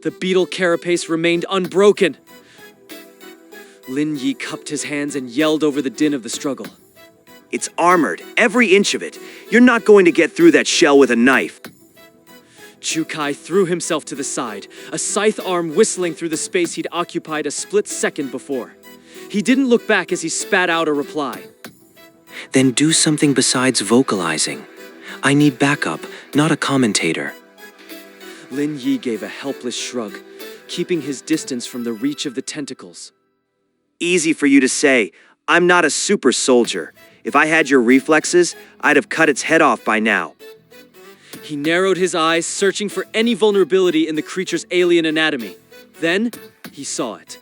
The beetle carapace remained unbroken. Lin Yi cupped his hands and yelled over the din of the struggle. It's armored, every inch of it. You're not going to get through that shell with a knife. Chu Kai threw himself to the side, a scythe arm whistling through the space he'd occupied a split second before. He didn't look back as he spat out a reply. Then do something besides vocalizing. I need backup, not a commentator. Lin Yi gave a helpless shrug, keeping his distance from the reach of the tentacles. Easy for you to say. I'm not a super soldier. If I had your reflexes, I'd have cut its head off by now. He narrowed his eyes, searching for any vulnerability in the creature's alien anatomy. Then, he saw it.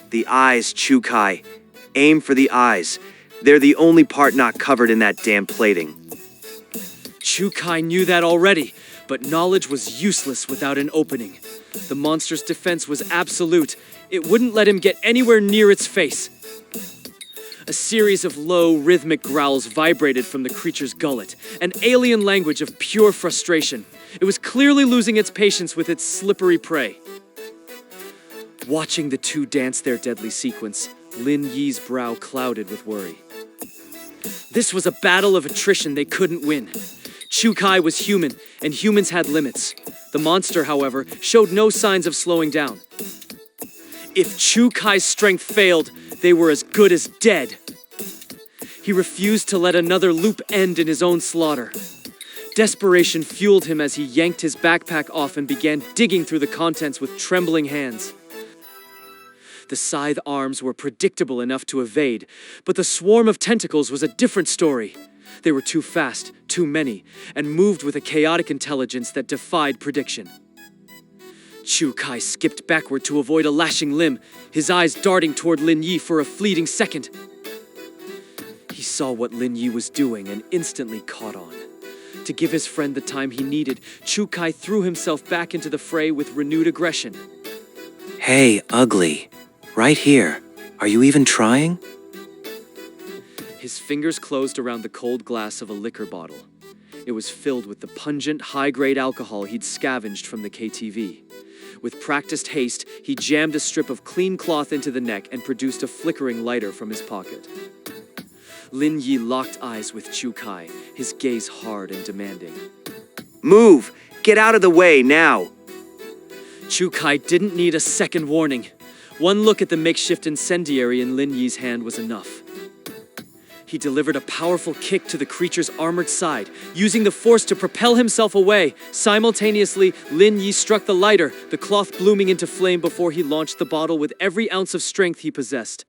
The eyes, Chukai. Aim for the eyes. They're the only part not covered in that damn plating. Chukai knew that already, but knowledge was useless without an opening. The monster's defense was absolute. It wouldn't let him get anywhere near its face. A series of low, rhythmic growls vibrated from the creature's gullet, an alien language of pure frustration. It was clearly losing its patience with its slippery prey. Watching the two dance their deadly sequence, Lin Yi's brow clouded with worry. This was a battle of attrition they couldn't win. Chukai was human, and humans had limits. The monster, however, showed no signs of slowing down. If Chukai's strength failed, they were as good as dead. He refused to let another loop end in his own slaughter. Desperation fueled him as he yanked his backpack off and began digging through the contents with trembling hands. The scythe arms were predictable enough to evade, but the swarm of tentacles was a different story. They were too fast, too many, and moved with a chaotic intelligence that defied prediction. Chukai skipped backward to avoid a lashing limb, his eyes darting toward Lin Yi for a fleeting second. He saw what Lin Yi was doing and instantly caught on. To give his friend the time he needed, Chukai threw himself back into the fray with renewed aggression. Hey, ugly. Right here. Are you even trying? His fingers closed around the cold glass of a liquor bottle. It was filled with the pungent, high-grade alcohol he'd scavenged from the KTV. With practiced haste, he jammed a strip of clean cloth into the neck and produced a flickering lighter from his pocket. Lin Yi locked eyes with Chukai, his gaze hard and demanding. Move! Get out of the way, now! Chukai didn't need a second warning. One look at the makeshift incendiary in Lin Yi's hand was enough. He delivered a powerful kick to the creature's armored side, using the force to propel himself away. Simultaneously, Lin Yi struck the lighter, the cloth blooming into flame before he launched the bottle with every ounce of strength he possessed.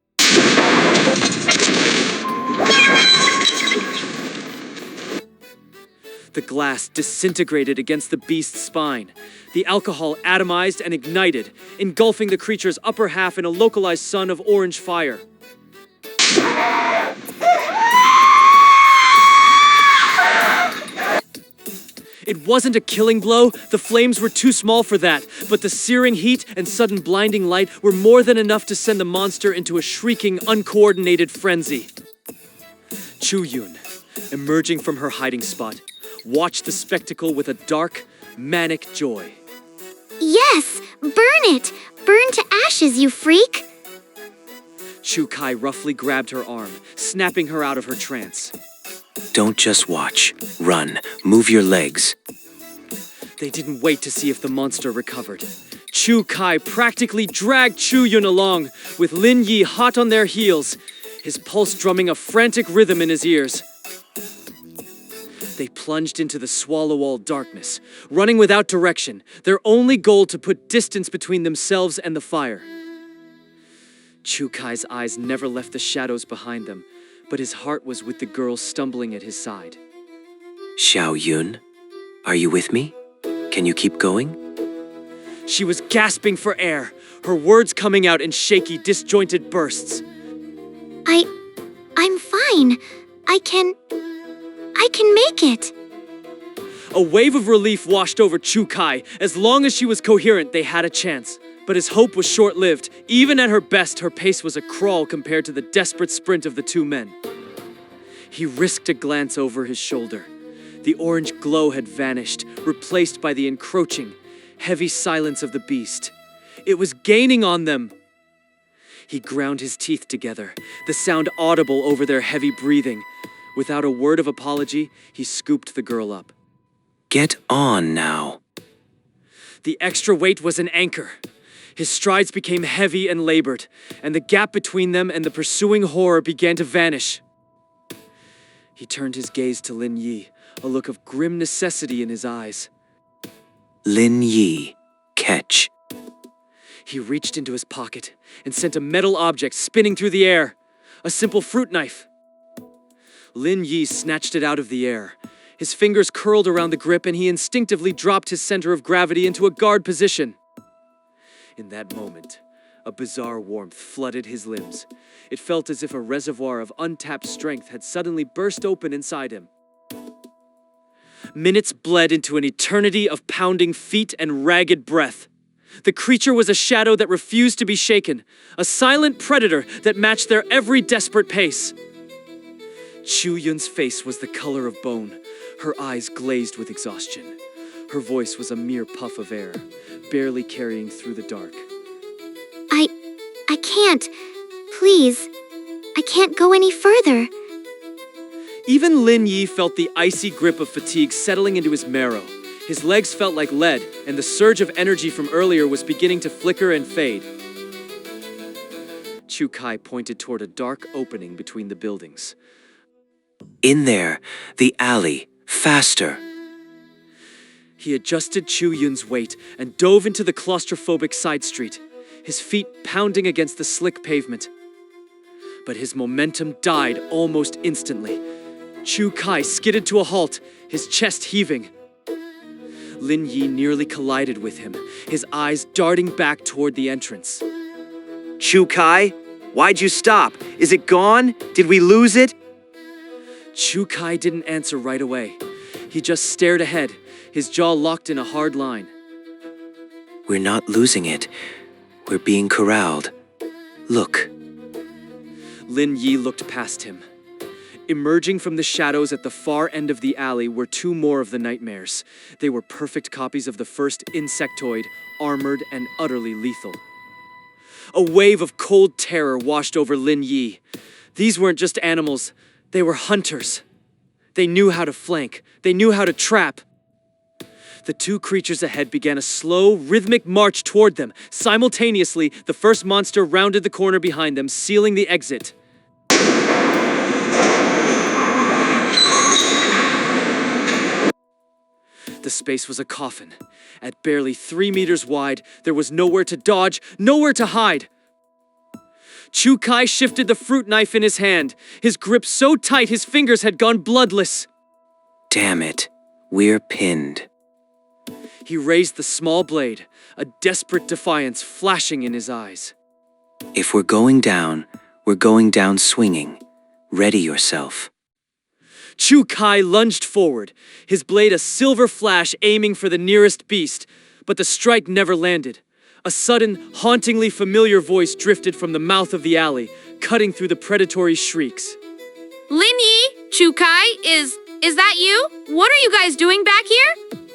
The glass disintegrated against the beast's spine. The alcohol atomized and ignited, engulfing the creature's upper half in a localized sun of orange fire. It wasn't a killing blow, the flames were too small for that, but the searing heat and sudden blinding light were more than enough to send the monster into a shrieking, uncoordinated frenzy. Chu-yun, emerging from her hiding spot, watched the spectacle with a dark, manic joy. Yes! Burn it! Burn to ashes, you freak! Chukai roughly grabbed her arm, snapping her out of her trance. Don't just watch. Run. Move your legs. They didn't wait to see if the monster recovered. Chukai practically dragged Chu-yun along, with Lin Yi hot on their heels, his pulse drumming a frantic rhythm in his ears. They plunged into the swallow-all darkness, running without direction, their only goal to put distance between themselves and the fire. Chukai's eyes never left the shadows behind them, but his heart was with the girl stumbling at his side. Xiao-yun, are you with me? Can you keep going? She was gasping for air, her words coming out in shaky, disjointed bursts. I'm fine. I can make it. A wave of relief washed over Chukai. As long as she was coherent, they had a chance. But his hope was short-lived. Even at her best, her pace was a crawl compared to the desperate sprint of the two men. He risked a glance over his shoulder. The orange glow had vanished, replaced by the encroaching, heavy silence of the beast. It was gaining on them. He ground his teeth together, the sound audible over their heavy breathing. Without a word of apology, he scooped the girl up. Get on now. The extra weight was an anchor. His strides became heavy and labored, and the gap between them and the pursuing horror began to vanish. He turned his gaze to Lin Yi, a look of grim necessity in his eyes. Lin Yi, catch. He reached into his pocket and sent a metal object spinning through the air. A simple fruit knife. Lin Yi snatched it out of the air. His fingers curled around the grip and he instinctively dropped his center of gravity into a guard position. In that moment, a bizarre warmth flooded his limbs. It felt as if a reservoir of untapped strength had suddenly burst open inside him. Minutes bled into an eternity of pounding feet and ragged breath. The creature was a shadow that refused to be shaken, a silent predator that matched their every desperate pace. Chu Yun's face was the color of bone, her eyes glazed with exhaustion. Her voice was a mere puff of air, barely carrying through the dark. I can't. Please. I can't go any further. Even Lin Yi felt the icy grip of fatigue settling into his marrow. His legs felt like lead, and the surge of energy from earlier was beginning to flicker and fade. Chu Kai pointed toward a dark opening between the buildings. In there, the alley, faster. He adjusted Chu Yun's weight and dove into the claustrophobic side street, his feet pounding against the slick pavement. But his momentum died almost instantly. Chu Kai skidded to a halt, his chest heaving. Lin Yi nearly collided with him, his eyes darting back toward the entrance. Chu Kai, why'd you stop? Is it gone? Did we lose it? Chu Kai didn't answer right away. He just stared ahead, his jaw locked in a hard line. We're not losing it. We're being corralled. Look. Lin Yi looked past him. Emerging from the shadows at the far end of the alley were two more of the nightmares. They were perfect copies of the first insectoid, armored and utterly lethal. A wave of cold terror washed over Lin Yi. These weren't just animals, they were hunters. They knew how to flank, they knew how to trap. The two creatures ahead began a slow, rhythmic march toward them. Simultaneously, the first monster rounded the corner behind them, sealing the exit. The space was a coffin. At barely 3 meters wide, there was nowhere to dodge, nowhere to hide. Chu Kai shifted the fruit knife in his hand, his grip so tight his fingers had gone bloodless. Damn it. We're pinned. He raised the small blade, a desperate defiance flashing in his eyes. If we're going down swinging. Ready yourself. Chu Kai lunged forward, his blade a silver flash aiming for the nearest beast, but the strike never landed. A sudden, hauntingly familiar voice drifted from the mouth of the alley, cutting through the predatory shrieks. Lin Yi, Chu Kai, is that you? What are you guys doing back here?